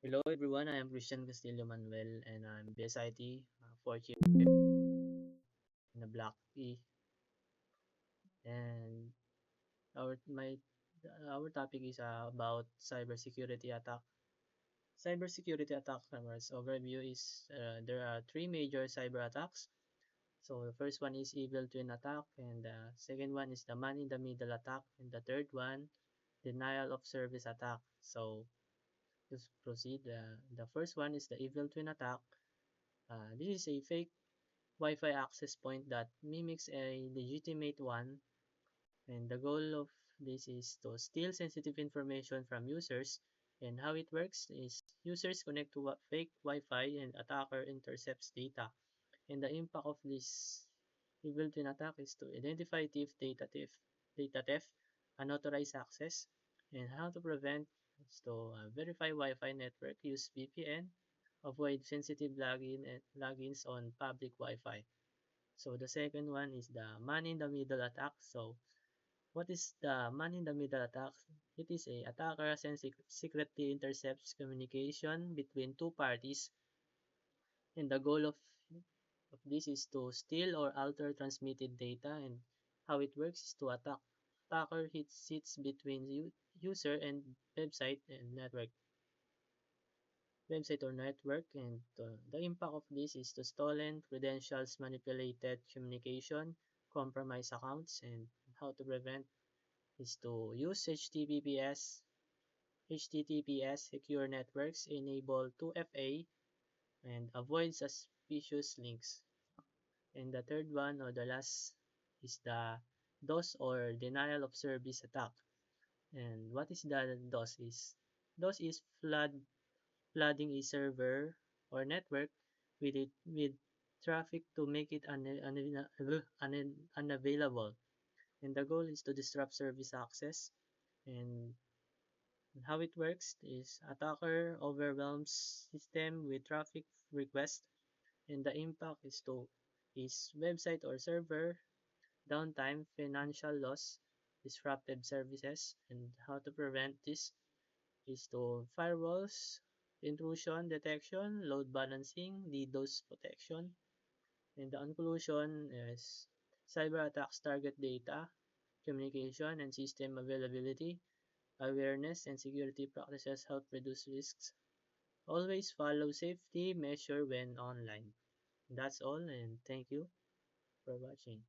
Hello everyone, I am Christian Castillo Manuel and I'm BSIT, fourth year in the Block E. And our my our topic is about cybersecurity attack. Cybersecurity attack numbers overview is there are three major cyber attacks. So the first one is evil twin attack, and the second one is the man in the middle attack, and the third one denial of service attack. So just proceed. The first one is the evil twin attack. This is a fake Wi-Fi access point that mimics a legitimate one, and the goal of this is to steal sensitive information from users. And how it works is users connect to a fake Wi-Fi and attacker intercepts data. And the impact of this evil twin attack is to identify data theft, unauthorized access, and how to prevent is to verify Wi-Fi network, use VPN, avoid sensitive logins on public Wi-Fi. So the second one is the man in the middle attack. So what is the man in the middle attack? It is a attacker secretly intercepts communication between two parties, and the goal of this is to steal or alter transmitted data. And how it works is to attacker sits between user and website or network, and the impact of this is to stolen credentials, manipulated communication, compromised accounts, and how to prevent is to use HTTPS secure networks, enable 2FA, and avoid suspicious links. And the third one or the last is the DOS or denial of service attack. And what is the DOS is? DOS is flooding a server or network with traffic to make it unavailable. And the goal is to disrupt service access. And how it works is attacker overwhelms system with traffic request, and the impact is website or server downtime, financial loss, disrupted services. And how to prevent this is to firewalls, intrusion detection, load balancing, DDoS protection. And the conclusion is cyber attacks target data, communication, and system availability. Awareness and security practices help reduce risks. Always follow safety measure when online. That's all, and thank you for watching.